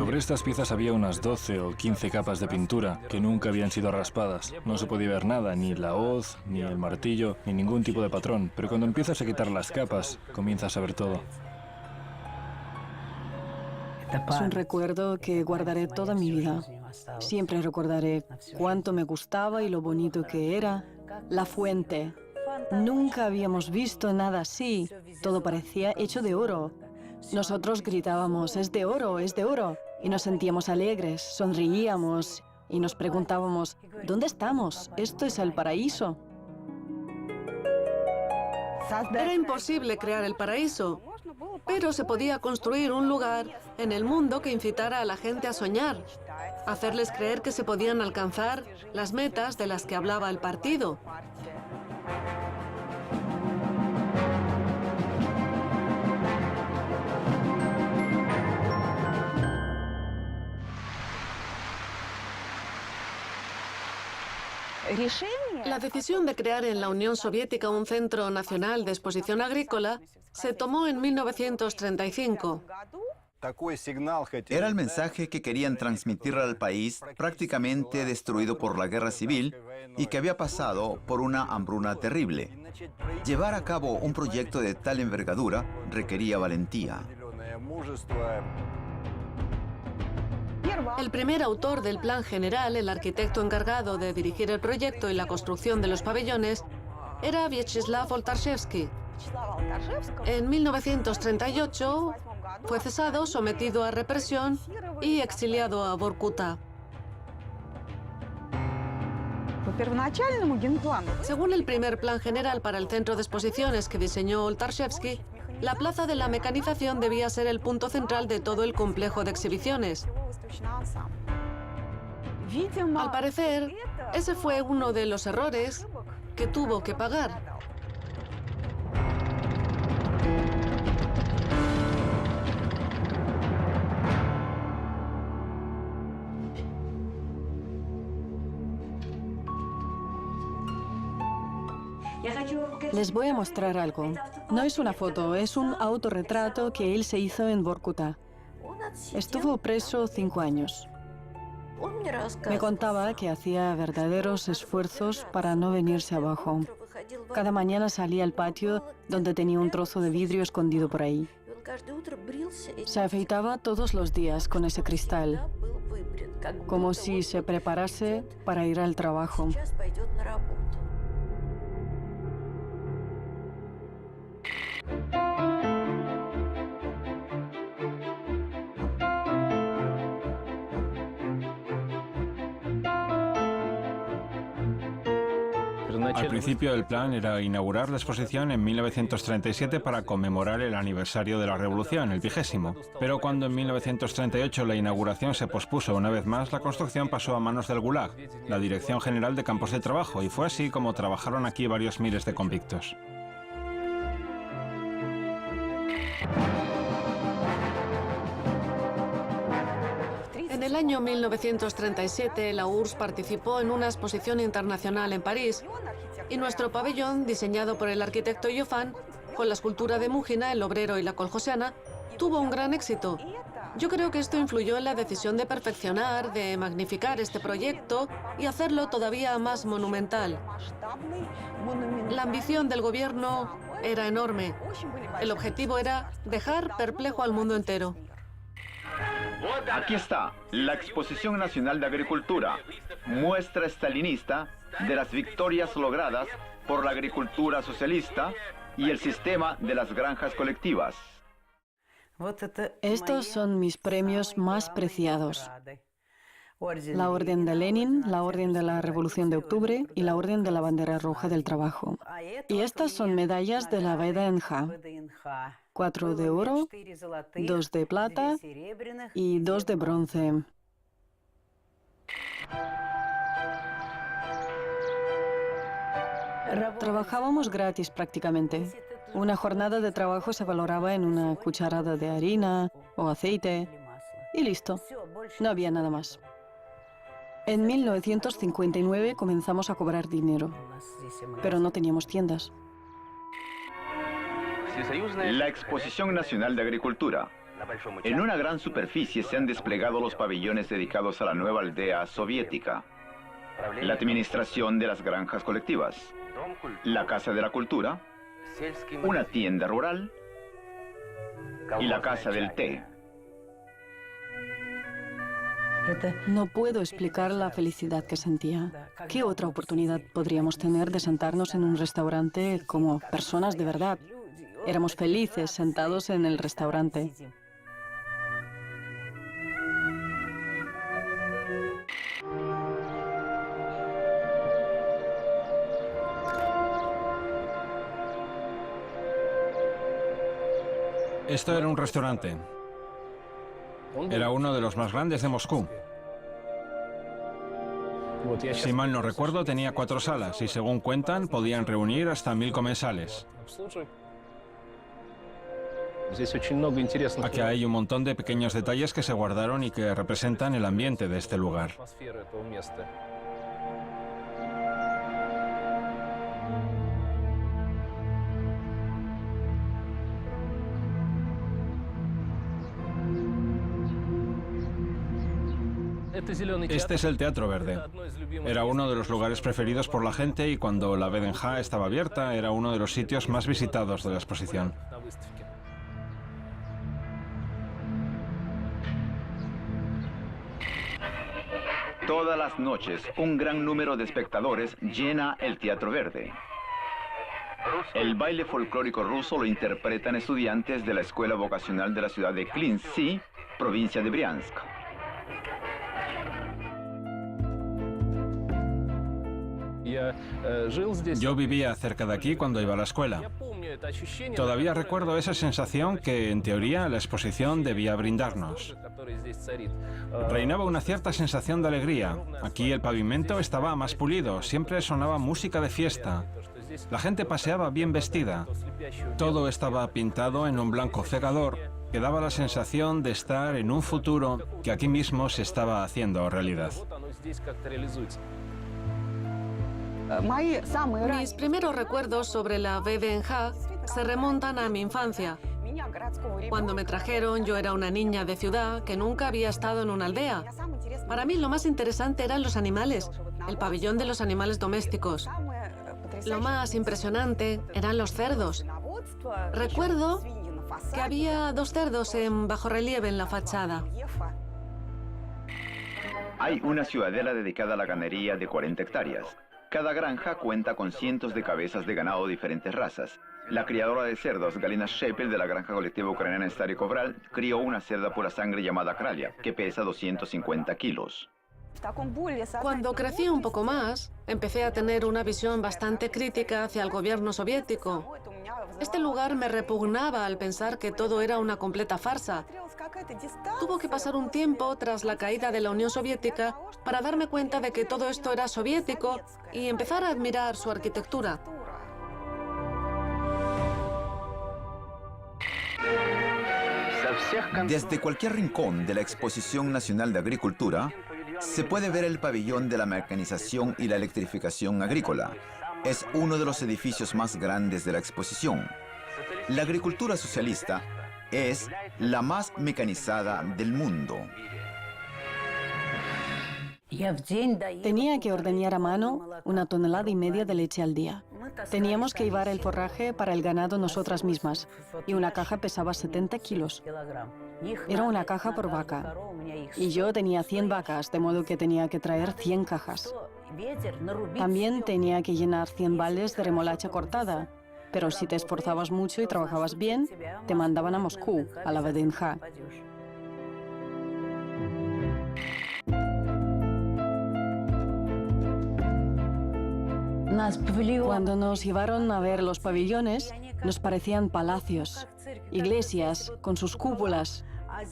Sobre estas piezas había unas 12 o 15 capas de pintura que nunca habían sido raspadas. No se podía ver nada, ni la hoz, ni el martillo, ni ningún tipo de patrón. Pero cuando empiezas a quitar las capas, comienzas a ver todo. Es un recuerdo que guardaré toda mi vida. Siempre recordaré cuánto me gustaba y lo bonito que era. La fuente. Nunca habíamos visto nada así. Todo parecía hecho de oro. Nosotros gritábamos, es de oro, es de oro. Y nos sentíamos alegres, sonreíamos y nos preguntábamos, ¿dónde estamos? Esto es el paraíso. Era imposible crear el paraíso, pero se podía construir un lugar en el mundo que incitara a la gente a soñar, hacerles creer que se podían alcanzar las metas de las que hablaba el partido. La decisión de crear en la Unión Soviética un centro nacional de exposición agrícola se tomó en 1935. Era el mensaje que querían transmitir al país prácticamente destruido por la guerra civil y que había pasado por una hambruna terrible. Llevar a cabo un proyecto de tal envergadura requería valentía. El primer autor del plan general, el arquitecto encargado de dirigir el proyecto y la construcción de los pabellones, era Vyacheslav Oltarshevsky. En 1938 fue cesado, sometido a represión y exiliado a Vorkuta. Según el primer plan general para el centro de exposiciones que diseñó Oltarshevsky, la plaza de la mecanización debía ser el punto central de todo el complejo de exhibiciones. Al parecer, ese fue uno de los errores que tuvo que pagar. Les voy a mostrar algo. No es una foto, es un autorretrato que él se hizo en Vorkuta. Estuvo preso 5 años. Me contaba que hacía verdaderos esfuerzos para no venirse abajo. Cada mañana salía al patio donde tenía un trozo de vidrio escondido por ahí. Se afeitaba todos los días con ese cristal, como si se preparase para ir al trabajo. Al principio el plan era inaugurar la exposición en 1937 para conmemorar el aniversario de la Revolución, el 20º. Pero cuando en 1938 la inauguración se pospuso una vez más, la construcción pasó a manos del Gulag, la Dirección General de Campos de Trabajo, y fue así como trabajaron aquí varios miles de convictos. En el año 1937, la URSS participó en una exposición internacional en París y nuestro pabellón, diseñado por el arquitecto Iofan, con la escultura de Mújina, el obrero y la coljosiana, tuvo un gran éxito. Yo creo que esto influyó en la decisión de perfeccionar, de magnificar este proyecto y hacerlo todavía más monumental. La ambición del gobierno era enorme. El objetivo era dejar perplejo al mundo entero. Aquí está la Exposición Nacional de Agricultura, muestra estalinista de las victorias logradas por la agricultura socialista y el sistema de las granjas colectivas. Estos son mis premios más preciados. La Orden de Lenin, la Orden de la Revolución de Octubre y la Orden de la Bandera Roja del Trabajo. Y estas son medallas de la VDNJ. 4 de oro, 2 de plata y 2 de bronce. Trabajábamos gratis prácticamente. Una jornada de trabajo se valoraba en una cucharada de harina o aceite y listo. No había nada más. En 1959 comenzamos a cobrar dinero, pero no teníamos tiendas. La Exposición Nacional de Agricultura, En una gran superficie se han desplegado los pabellones dedicados a la nueva aldea soviética, la administración de las granjas colectivas, la Casa de la Cultura, una tienda rural y la Casa del Té. No puedo explicar la felicidad que sentía. ¿Qué otra oportunidad podríamos tener de sentarnos en un restaurante como personas de verdad? Éramos felices sentados en el restaurante. Esto era un restaurante. Era uno de los más grandes de Moscú. Si mal no recuerdo, tenía 4 salas y según cuentan, podían reunir hasta 1000 comensales. Aquí hay un montón de pequeños detalles que se guardaron y que representan el ambiente de este lugar. Este es el Teatro Verde. Era uno de los lugares preferidos por la gente y cuando la VDNJ estaba abierta era uno de los sitios más visitados de la exposición. Todas las noches, un gran número de espectadores llena el Teatro Verde. El baile folclórico ruso lo interpretan estudiantes de la Escuela Vocacional de la ciudad de Klintsy, provincia de Briansk. Yo vivía cerca de aquí cuando iba a la escuela. Todavía recuerdo esa sensación que, en teoría, la exposición debía brindarnos. Reinaba una cierta sensación de alegría. Aquí el pavimento estaba más pulido, siempre sonaba música de fiesta. La gente paseaba bien vestida. Todo estaba pintado en un blanco cegador, que daba la sensación de estar en un futuro que aquí mismo se estaba haciendo realidad. Mis primeros recuerdos sobre la VDNJ se remontan a mi infancia. Cuando me trajeron, yo era una niña de ciudad que nunca había estado en una aldea. Para mí lo más interesante eran los animales, el pabellón de los animales domésticos. Lo más impresionante eran los cerdos. Recuerdo que había 2 cerdos en bajorrelieve en la fachada. Hay una ciudadela dedicada a la ganadería de 40 hectáreas. Cada granja cuenta con cientos de cabezas de ganado de diferentes razas. La criadora de cerdos, Galina Shepel, de la granja colectiva ucraniana Stary Kovral, crió una cerda pura sangre llamada Kralia, que pesa 250 kilos. Cuando crecí un poco más, empecé a tener una visión bastante crítica hacia el gobierno soviético. Este lugar me repugnaba al pensar que todo era una completa farsa. Tuvo que pasar un tiempo tras la caída de la Unión Soviética para darme cuenta de que todo esto era soviético y empezar a admirar su arquitectura. Desde cualquier rincón de la Exposición Nacional de Agricultura, se puede ver el pabellón de la mecanización y la electrificación agrícola. Es uno de los edificios más grandes de la exposición. La agricultura socialista es la más mecanizada del mundo. Tenía que ordeñar a mano 1,5 toneladas de leche al día. Teníamos que llevar el forraje para el ganado nosotras mismas y una caja pesaba 70 kilos. Era una caja por vaca y yo tenía 100 vacas, de modo que tenía que traer 100 cajas. También tenía que llenar 100 baldes de remolacha cortada, pero si te esforzabas mucho y trabajabas bien, te mandaban a Moscú, a la VDNJ. Cuando nos llevaron a ver los pabellones, nos parecían palacios, iglesias con sus cúpulas,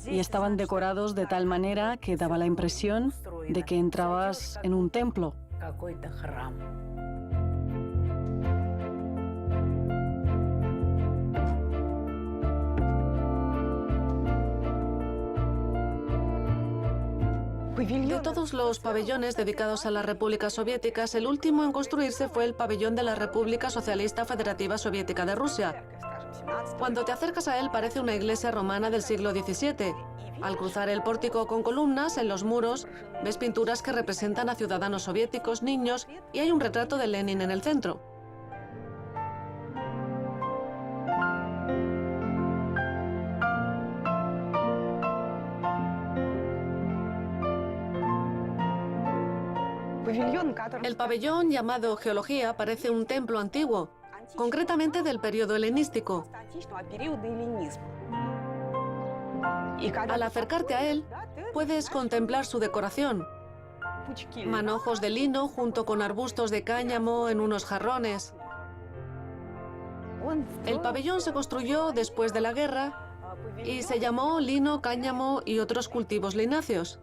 y estaban decorados de tal manera que daba la impresión de que entrabas en un templo. De todos los pabellones dedicados a las repúblicas soviéticas, el último en construirse fue el pabellón de la República Socialista Federativa Soviética de Rusia. Cuando te acercas a él parece una iglesia romana del siglo XVII. Al cruzar el pórtico con columnas, en los muros ves pinturas que representan a ciudadanos soviéticos, niños, y hay un retrato de Lenin en el centro. El pabellón llamado Geología parece un templo antiguo, concretamente del periodo helenístico. Al acercarte a él, puedes contemplar su decoración. Manojos de lino junto con arbustos de cáñamo en unos jarrones. El pabellón se construyó después de la guerra y se llamó lino, cáñamo y otros cultivos lináceos.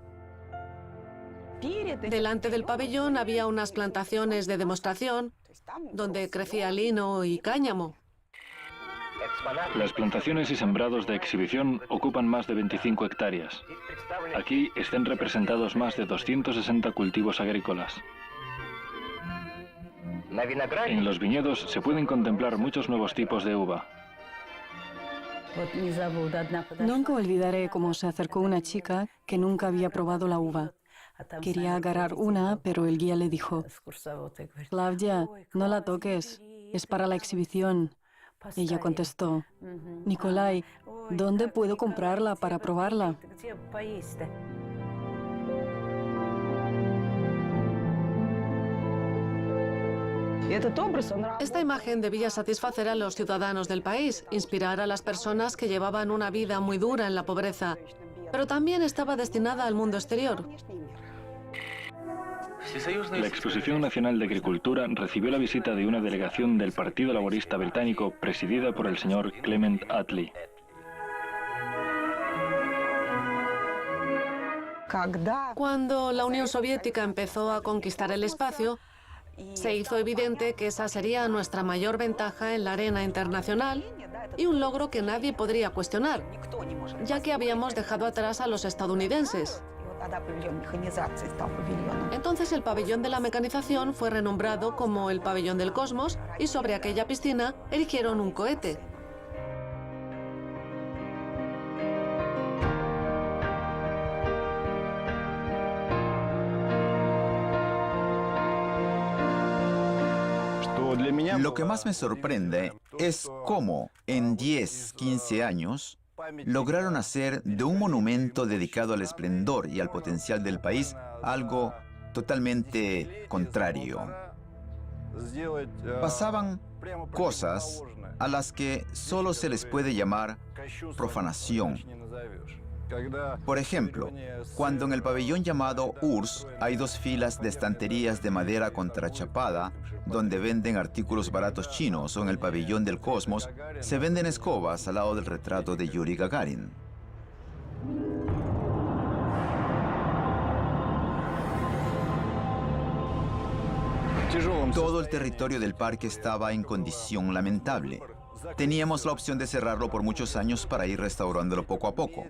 Delante del pabellón había unas plantaciones de demostración donde crecía lino y cáñamo. Las plantaciones y sembrados de exhibición ocupan más de 25 hectáreas. Aquí están representados más de 260 cultivos agrícolas. En los viñedos se pueden contemplar muchos nuevos tipos de uva. Nunca olvidaré cómo se acercó una chica que nunca había probado la uva. Quería agarrar una, pero el guía le dijo: Claudia, no la toques, es para la exhibición. Ella contestó: Nikolai, ¿dónde puedo comprarla para probarla? Esta imagen debía satisfacer a los ciudadanos del país, inspirar a las personas que llevaban una vida muy dura en la pobreza, pero también estaba destinada al mundo exterior. La Exposición Nacional de Agricultura recibió la visita de una delegación del Partido Laborista Británico presidida por el señor Clement Attlee. Cuando la Unión Soviética empezó a conquistar el espacio, se hizo evidente que esa sería nuestra mayor ventaja en la arena internacional y un logro que nadie podría cuestionar, ya que habíamos dejado atrás a los estadounidenses. Entonces el pabellón de la mecanización fue renombrado como el pabellón del cosmos y sobre aquella piscina erigieron un cohete. Lo que más me sorprende es cómo en 10, 15 años lograron hacer de un monumento dedicado al esplendor y al potencial del país algo totalmente contrario. Pasaban cosas a las que solo se les puede llamar profanación. Por ejemplo, cuando en el pabellón llamado URSS hay 2 filas de estanterías de madera contrachapada donde venden artículos baratos chinos, o en el pabellón del Cosmos se venden escobas al lado del retrato de Yuri Gagarin. Todo el territorio del parque estaba en condición lamentable. Teníamos la opción de cerrarlo por muchos años para ir restaurándolo poco a poco,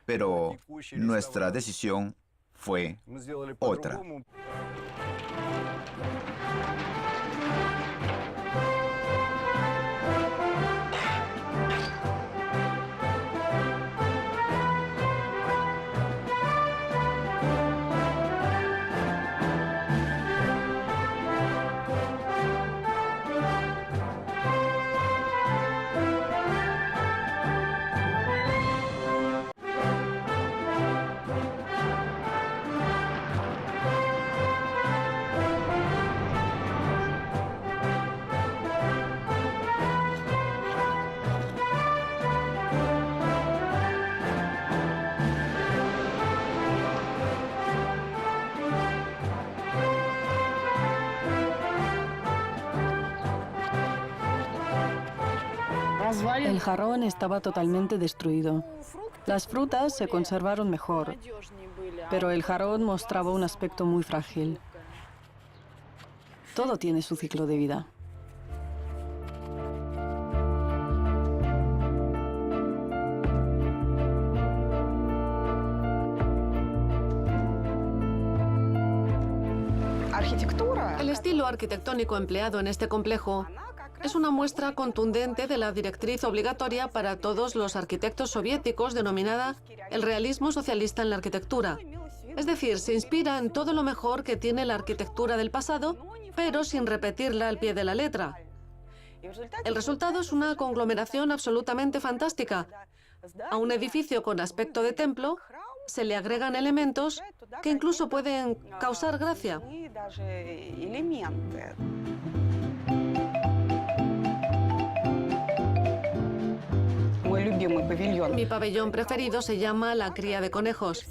pero nuestra decisión fue otra. El jarrón estaba totalmente destruido. Las frutas se conservaron mejor, pero el jarrón mostraba un aspecto muy frágil. Todo tiene su ciclo de vida. El estilo arquitectónico empleado en este complejo Es una muestra contundente de la directriz obligatoria para todos los arquitectos soviéticos denominada el realismo socialista en la arquitectura. Es decir, se inspira en todo lo mejor que tiene la arquitectura del pasado, pero sin repetirla al pie de la letra. El resultado es una conglomeración absolutamente fantástica. A un edificio con aspecto de templo se le agregan elementos que incluso pueden causar gracia. Mi pabellón preferido se llama La Cría de Conejos.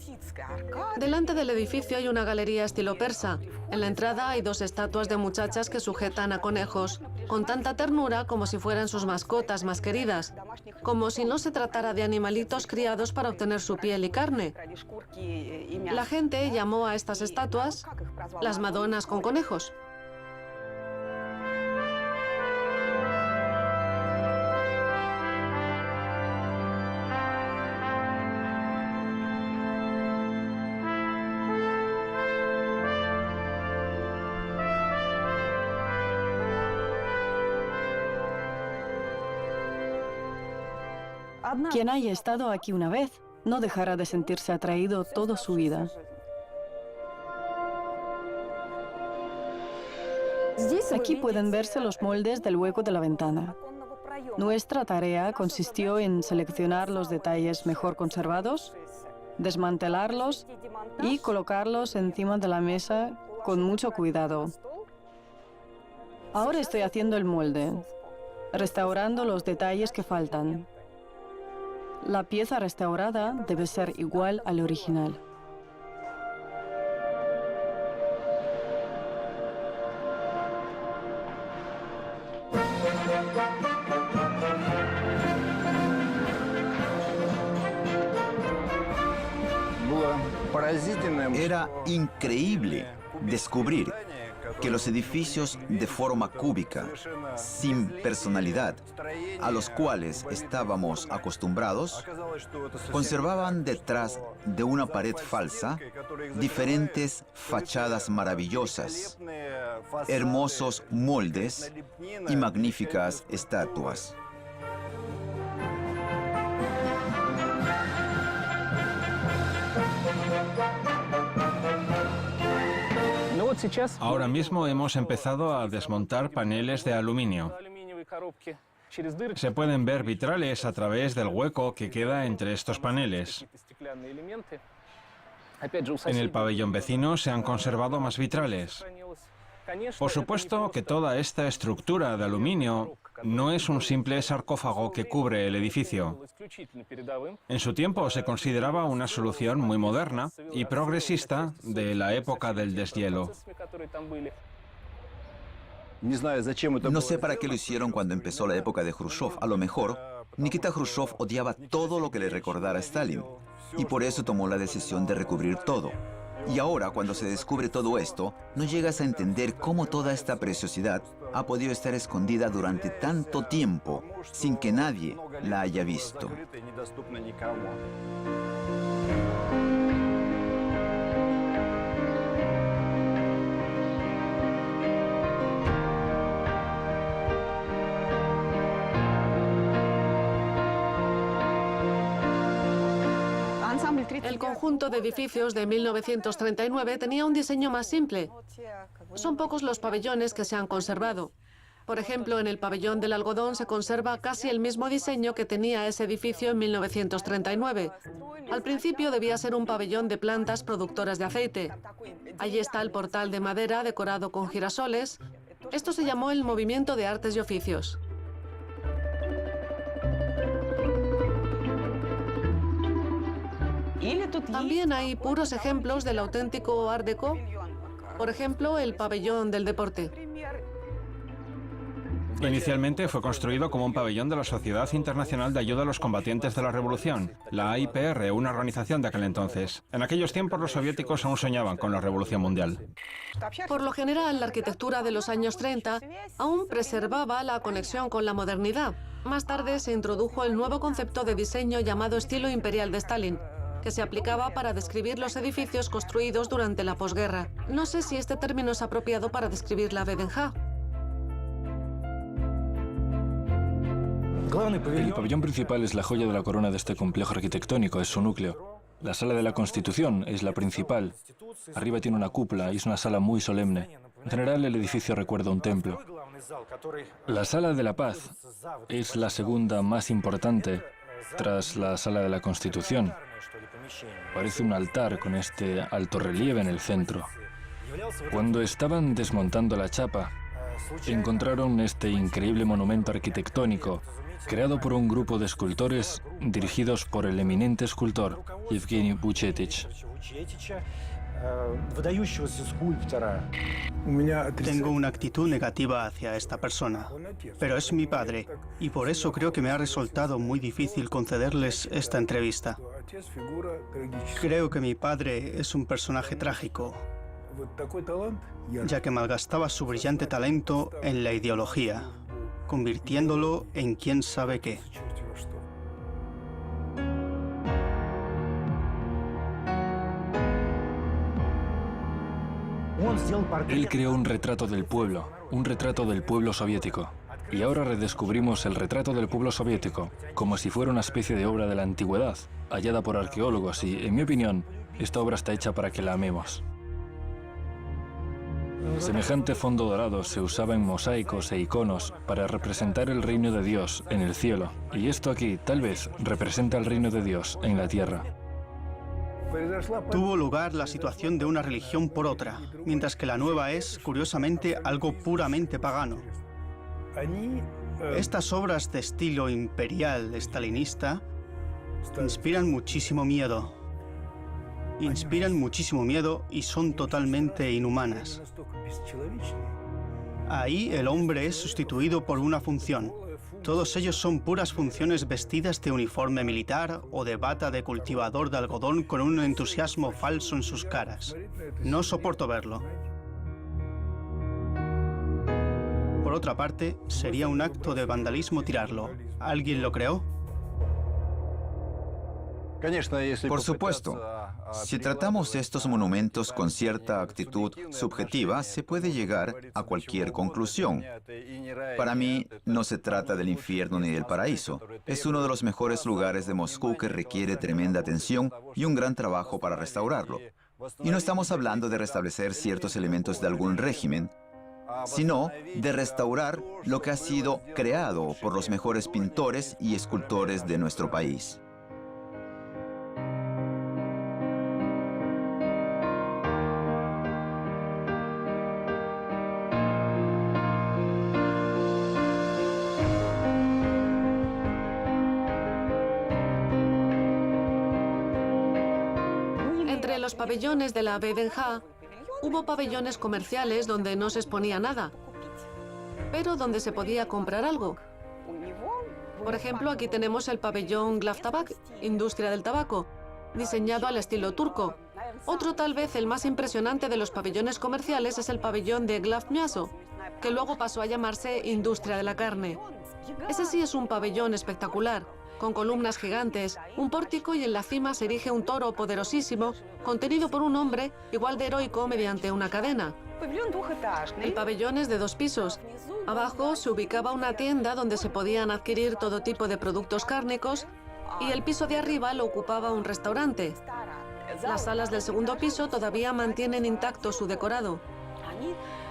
Delante del edificio hay una galería estilo persa. En la entrada hay dos estatuas de muchachas que sujetan a conejos, con tanta ternura como si fueran sus mascotas más queridas, como si no se tratara de animalitos criados para obtener su piel y carne. La gente llamó a estas estatuas las Madonas con conejos. Quien haya estado aquí una vez no dejará de sentirse atraído toda su vida. Aquí pueden verse los moldes del hueco de la ventana. Nuestra tarea consistió en seleccionar los detalles mejor conservados, desmantelarlos y colocarlos encima de la mesa con mucho cuidado. Ahora estoy haciendo el molde, restaurando los detalles que faltan. La pieza restaurada debe ser igual al original. Era increíble descubrir que los edificios de forma cúbica, sin personalidad, a los cuales estábamos acostumbrados, conservaban detrás de una pared falsa diferentes fachadas maravillosas, hermosos moldes y magníficas estatuas. Ahora mismo hemos empezado a desmontar paneles de aluminio. Se pueden ver vitrales a través del hueco que queda entre estos paneles. En el pabellón vecino se han conservado más vitrales. Por supuesto que toda esta estructura de aluminio no es un simple sarcófago que cubre el edificio. En su tiempo se consideraba una solución muy moderna y progresista de la época del deshielo. No sé para qué lo hicieron cuando empezó la época de Khrushchev. A lo mejor, Nikita Khrushchev odiaba todo lo que le recordara a Stalin y por eso tomó la decisión de recubrir todo. Y ahora, cuando se descubre todo esto, no llegas a entender cómo toda esta preciosidad ha podido estar escondida durante tanto tiempo sin que nadie la haya visto. El conjunto de edificios de 1939 tenía un diseño más simple. Son pocos los pabellones que se han conservado. Por ejemplo, en el pabellón del algodón se conserva casi el mismo diseño que tenía ese edificio en 1939. Al principio debía ser un pabellón de plantas productoras de aceite. Allí está el portal de madera decorado con girasoles. Esto se llamó el Movimiento de Artes y Oficios. También hay puros ejemplos del auténtico Art Deco, por ejemplo, el pabellón del deporte. Inicialmente fue construido como un pabellón de la Sociedad Internacional de Ayuda a los Combatientes de la Revolución, la AIPR, una organización de aquel entonces. En aquellos tiempos los soviéticos aún soñaban con la Revolución Mundial. Por lo general, la arquitectura de los años 30 aún preservaba la conexión con la modernidad. Más tarde se introdujo el nuevo concepto de diseño llamado estilo imperial de Stalin, que se aplicaba para describir los edificios construidos durante la posguerra. No sé si este término es apropiado para describir la VDNJ. El pabellón principal es la joya de la corona de este complejo arquitectónico, es su núcleo. La sala de la Constitución es la principal. Arriba tiene una cúpula y es una sala muy solemne. En general, el edificio recuerda un templo. La sala de la Paz es la segunda más importante tras la sala de la Constitución. Parece un altar con este alto relieve en el centro. Cuando estaban desmontando la chapa, encontraron este increíble monumento arquitectónico creado por un grupo de escultores dirigidos por el eminente escultor Evgeny Vuchetich. Tengo una actitud negativa hacia esta persona, pero es mi padre, y por eso creo que me ha resultado muy difícil concederles esta entrevista. Creo que mi padre es un personaje trágico, ya que malgastaba su brillante talento en la ideología, convirtiéndolo en quién sabe qué. Él creó un retrato del pueblo soviético. Y ahora redescubrimos el retrato del pueblo soviético, como si fuera una especie de obra de la antigüedad, hallada por arqueólogos y, en mi opinión, esta obra está hecha para que la amemos. Semejante fondo dorado se usaba en mosaicos e iconos para representar el reino de Dios en el cielo. Y esto aquí, tal vez, representa el reino de Dios en la tierra. Tuvo lugar la situación de una religión por otra, mientras que la nueva es, curiosamente, algo puramente pagano. Estas obras de estilo imperial estalinista inspiran muchísimo miedo. Y son totalmente inhumanas. Ahí el hombre es sustituido por una función. Todos ellos son puras funciones vestidas de uniforme militar o de bata de cultivador de algodón con un entusiasmo falso en sus caras. No soporto verlo. Por otra parte, sería un acto de vandalismo tirarlo. ¿Alguien lo creó? Por supuesto. Si tratamos estos monumentos con cierta actitud subjetiva, se puede llegar a cualquier conclusión. Para mí, no se trata del infierno ni del paraíso. Es uno de los mejores lugares de Moscú que requiere tremenda atención y un gran trabajo para restaurarlo. Y no estamos hablando de restablecer ciertos elementos de algún régimen, sino de restaurar lo que ha sido creado por los mejores pintores y escultores de nuestro país. Entre los pabellones de la VDNJ, hubo pabellones comerciales donde no se exponía nada, pero donde se podía comprar algo. Por ejemplo, aquí tenemos el pabellón Glaftabak, industria del tabaco, diseñado al estilo turco. Otro, tal vez el más impresionante de los pabellones comerciales, es el pabellón de Glafmyaso, que luego pasó a llamarse industria de la carne. Ese sí es un pabellón espectacular, con columnas gigantes, un pórtico y en la cima se erige un toro poderosísimo, contenido por un hombre igual de heroico mediante una cadena. El pabellón es de 2 pisos. Abajo se ubicaba una tienda donde se podían adquirir todo tipo de productos cárnicos y el piso de arriba lo ocupaba un restaurante. Las salas del segundo piso todavía mantienen intacto su decorado.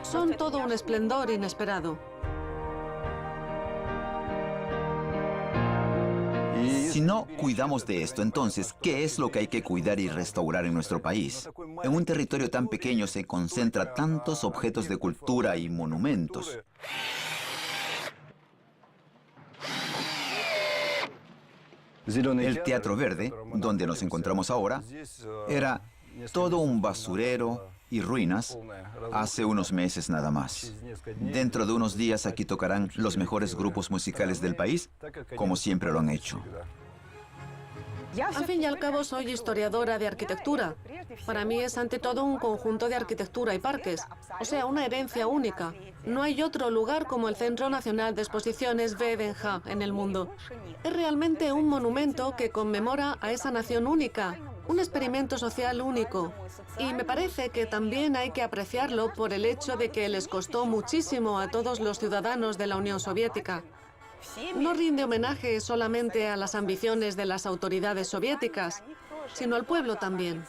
Son todo un esplendor inesperado. Si no cuidamos de esto, entonces, ¿qué es lo que hay que cuidar y restaurar en nuestro país? En un territorio tan pequeño se concentran tantos objetos de cultura y monumentos. El Teatro Verde, donde nos encontramos ahora, era todo un basurero y ruinas hace unos meses nada más. Dentro de unos días aquí tocarán los mejores grupos musicales del país, como siempre lo han hecho. Al fin y al cabo, soy historiadora de arquitectura. Para mí es ante todo un conjunto de arquitectura y parques, o sea, una herencia única. No hay otro lugar como el Centro Nacional de Exposiciones VDNJ en el mundo. Es realmente un monumento que conmemora a esa nación única, un experimento social único. Y me parece que también hay que apreciarlo por el hecho de que les costó muchísimo a todos los ciudadanos de la Unión Soviética. no rinde homenaje solamente a las ambiciones de las autoridades soviéticas, sino al pueblo también.